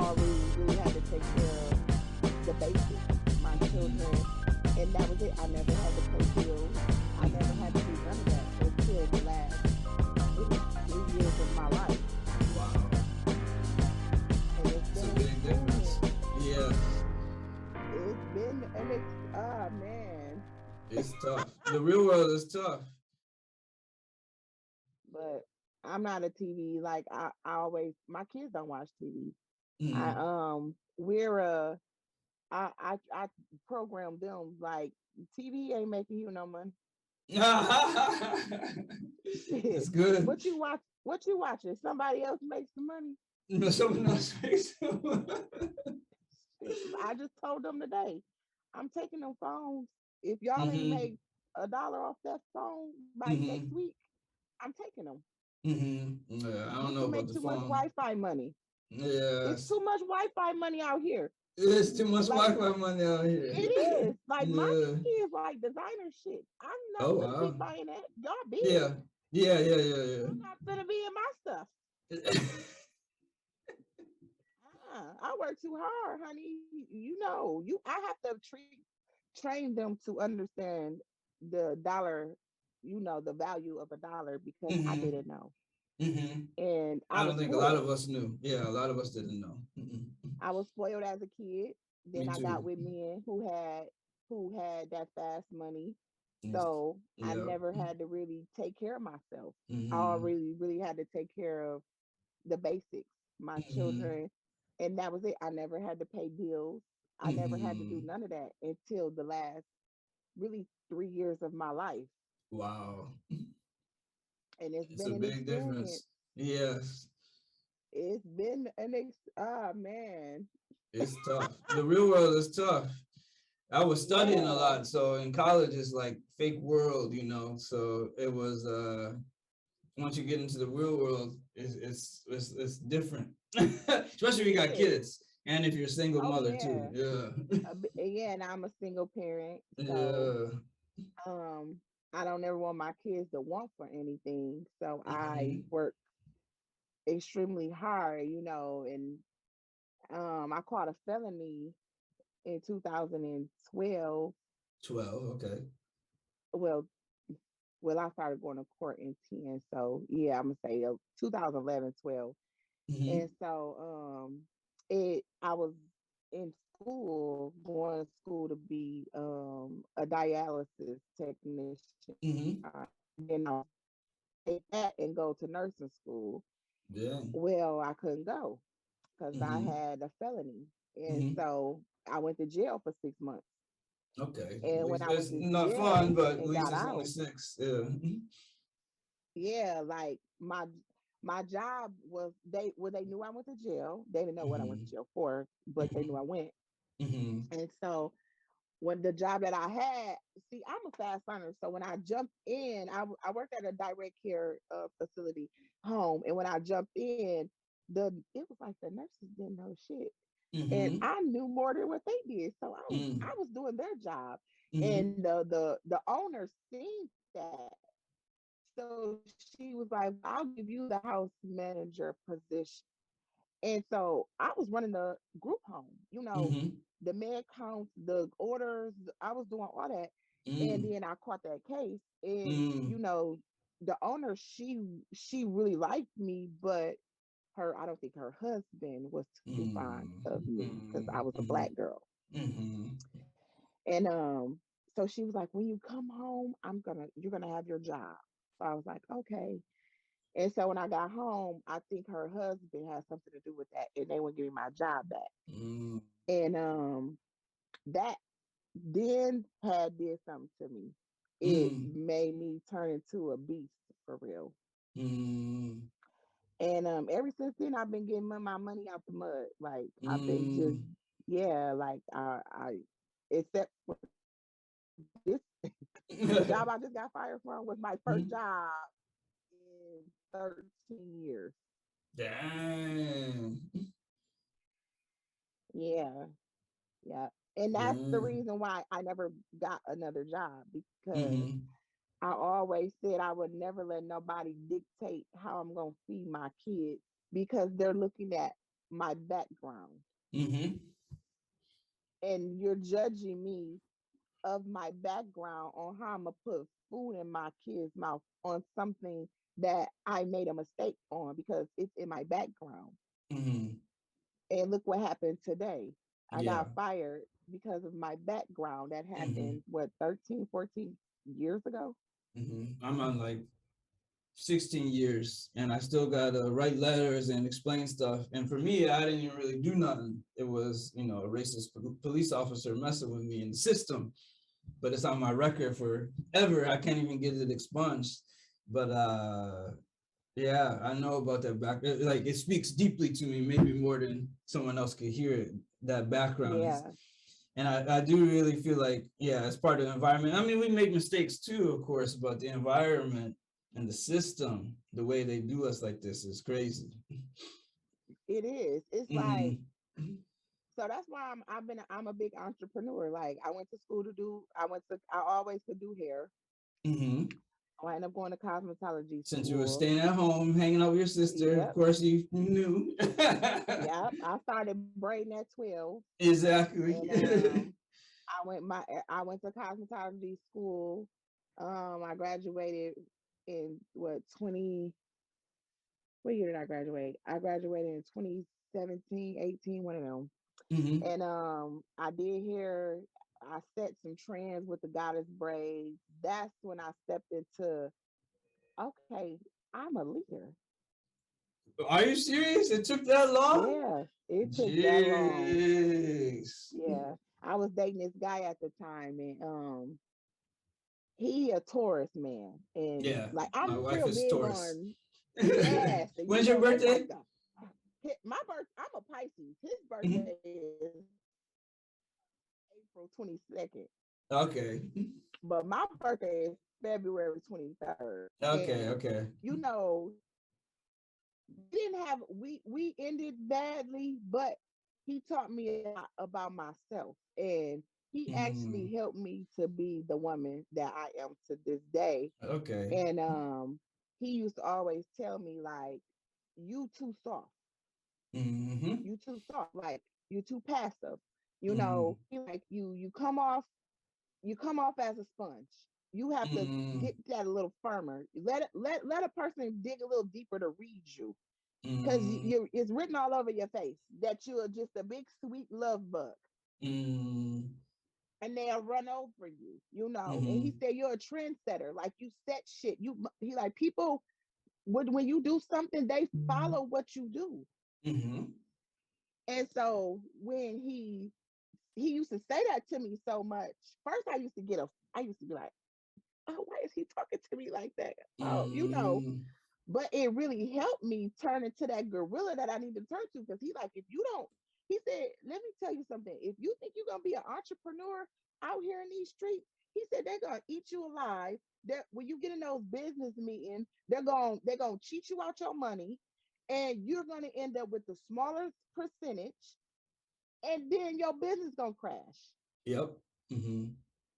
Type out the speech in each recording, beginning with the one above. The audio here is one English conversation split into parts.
really had to take care of the basics, my Mm-hmm. children, and that was it. I never had to pay bills. I never had to Mm-hmm. do none of that until the last really 3 years of my life, Wow. and it's It's been a an big difference. experience. Yes. It's been an ah man, It's tough. The real world is tough. but I'm not a TV like I always. My kids don't watch TV. I Mm. we're I program them like TV ain't making you no money. Shit. It's good. What you watch? What you watching? Somebody else makes the money. No, someone else makes Shit. I just told them today. I'm taking them phones. If y'all ain't Mm-hmm. make $1 off that phone by next Mm-hmm. week, I'm taking them. Mm-hmm. Yeah, I don't You know can about make the too much phone. Wi-Fi money. It's Yes. too much Wi-Fi money out here. There's too much Like Wi-Fi money out it here. is. Like my Yeah. kids like designer shit. I'm not Oh gonna be wow. buying that. Y'all big. Yeah. Yeah, yeah, yeah, Y'all not gonna be in my stuff. yeah. I work too hard, honey. You know, I have to train them to understand the dollar, the value of a dollar because I Mm-hmm. didn't know. Mm-hmm. And I I was don't think a lot spoiled. of us knew. Yeah, a lot of us didn't know. Mm-mm. I was spoiled as a kid. Me Then I got too. with men who had that fast money. Yes. So I Yeah. never had to really take care of myself. I Mm-hmm. really had to take care of the basics, my Mm-hmm. children, and that was it. I never had to pay bills. I never had to do Mm-hmm. none of that until the last really 3 years of my life. Wow. And it's It's been a an big experience. difference. Yes. It's been man. It's tough. The real world is tough. I was studying a Yeah. lot, so in college it's like fake world, So it was once you get into the real world, it's different. Especially if you got It is. kids and if you're a single Oh mother too. yeah. Yeah. Yeah, and I'm a single parent, so Yeah. um I don't ever want my kids to want for anything. So I Hmm. work extremely hard, and I caught a felony in 2012. 12. Okay. Well, I started going to court in 10. So yeah, I'm gonna say 2011, 12. Hmm. And so I was in school, going to school to be a dialysis technician. Hmm. Then I take that and go to nursing school. Yeah. Well, I couldn't go because I Hmm. had a felony. And Hmm. so I went to jail for 6 months. Okay. At And when least I it's went to not fun, jail but at and least got it's only out, 6. Yeah. yeah, like my job was they knew I went to jail. They didn't know what I went to Hmm. jail for, but they knew I went. Hmm. And so when the job that I had, see, I'm a fast learner. So when I jumped in, I worked at a direct care facility home. And when I jumped in, it was like the nurses didn't know shit. And Hmm. I knew more than what they did. So I Hmm. was doing their job. Hmm. And the owner seen that. So she was like, well, I'll give you the house manager position. And so I was running the group home, Hmm. the med counts, the orders. I was doing all that. And Hmm. then I caught that case. And, Hmm. the owner, she really liked me, but I don't think her husband was too fond Hmm. of me because I was a Hmm. black girl. Hmm. And so she was like, when you come home, you're gonna have your job. So I was like, okay. And so when I got home, I think her husband had something to do with that, and they would give me my job back. Hmm. And that then had did something to me. It Hmm. made me turn into a beast for real. Hmm. And ever since then, I've been getting my money out the mud. Like I've been just, Hmm. yeah, like except for this, the job I just got fired from was my first job in 13 years. Damn. Yeah, yeah. And that's the Damn. reason why I never got another job because Hmm. I always said I would never let nobody dictate how I'm going to feed my kids because they're looking at my background, Mm-hmm. and you're judging me of my background on how I'm gonna put food in my kid's mouth on something that I made a mistake on because it's in my background. Mm-hmm. And look what happened today. I Yeah. got fired because of my background that Mm-hmm. happened, what, 13, 14 years ago? Mm-hmm. I'm on like 16 years and I still got to write letters and explain stuff. And for me, I didn't even really do nothing. It was, a racist police officer messing with me in the system, but it's on my record forever. I can't even get it expunged. But yeah, I know about that back. Like it speaks deeply to me, maybe more than someone else could hear it. That background is, Yeah, and I do really feel like, yeah, it's part of the environment. I mean, we make mistakes too, of course, but the environment and the system, the way they do us like this is crazy. it is. It's like, Mm-hmm. so that's why I'm a big entrepreneur. Like I always could do hair. Mm-hmm. I ended up going to cosmetology Since you were school. staying at home, hanging out with your sister, of Yep. course you knew. Yep. I started braiding at 12. Exactly. And I went to cosmetology school. I graduated in what 20 what year did I graduate? I graduated in 2017, 18, one of them. Mm-hmm. And I did hair. I set some trends with the goddess braids. That's when I stepped into, okay, I'm a leader. Are you serious? It took that long? Yeah, it took that long. Jeez. Yeah. I was dating this guy at the time, and he a Taurus man, and Yeah, like my I'm wife real is big Taurus. on, yes, and When's your they birthday? like the my birth. I'm a Pisces. His Mhm. birthday is April 22nd, Okay. but my birthday is February 23rd. Okay, And okay. you know, we didn't have we ended badly, but he taught me a lot about myself, and he Mm, actually helped me to be the woman that I am to this day. okay. And he used to always tell me like, you too soft, Mm-hmm. you too soft, like you too passive. You Mm-hmm. know, he like you come off as a sponge. You have to Mm-hmm. get that a little firmer. Let a person dig a little deeper to read you, because Mm-hmm. you it's written all over your face that you're just a big sweet love bug, Mm-hmm. and they'll run over you, you know. And he Mm-hmm. said you're a trendsetter, like you set shit. He like people when you do something, they follow what you do. Mm-hmm. And so when he used to say that to me so much. First, I used to be like, oh, why is he talking to me like that? Oh, you know. Mm-hmm. But it really helped me turn into that gorilla that I need to turn to. Because he like, if you don't, he said, let me tell you something. If you think you're gonna be an entrepreneur out here in these streets, he said they're gonna eat you alive. That when you get in those business meetings, they're gonna cheat you out your money, and you're gonna end up with the smaller percentage, and then your business gonna crash. Yep. Mm-hmm.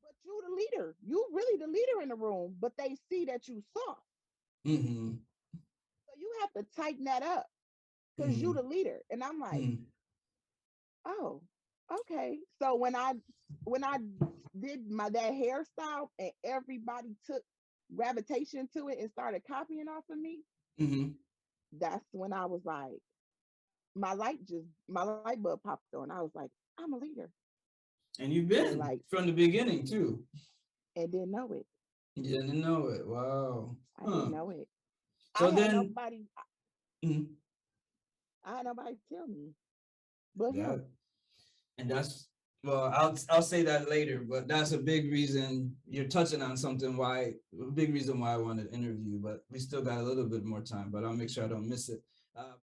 But you the leader. You really the leader in the room, but they see that you soft. Mm-hmm. So you have to tighten that up because you Mm-hmm. the leader. And I'm like, Mm-hmm. oh, okay. So when I did my that hairstyle and everybody took gravitation to it and started copying off of me, Mm-hmm. that's when I was like, my light bulb popped on. I was like, I'm a leader. And you've And been like from the beginning too. and didn't know it. You didn't know it. Wow. I Huh. didn't know it. I So had then, nobody mhm, I had nobody tell me but him. that and that's well, I'll say that later, but that's a big reason you're touching on something why a big reason why I wanted to interview, but we still got a little bit more time, but I'll make sure I don't miss it.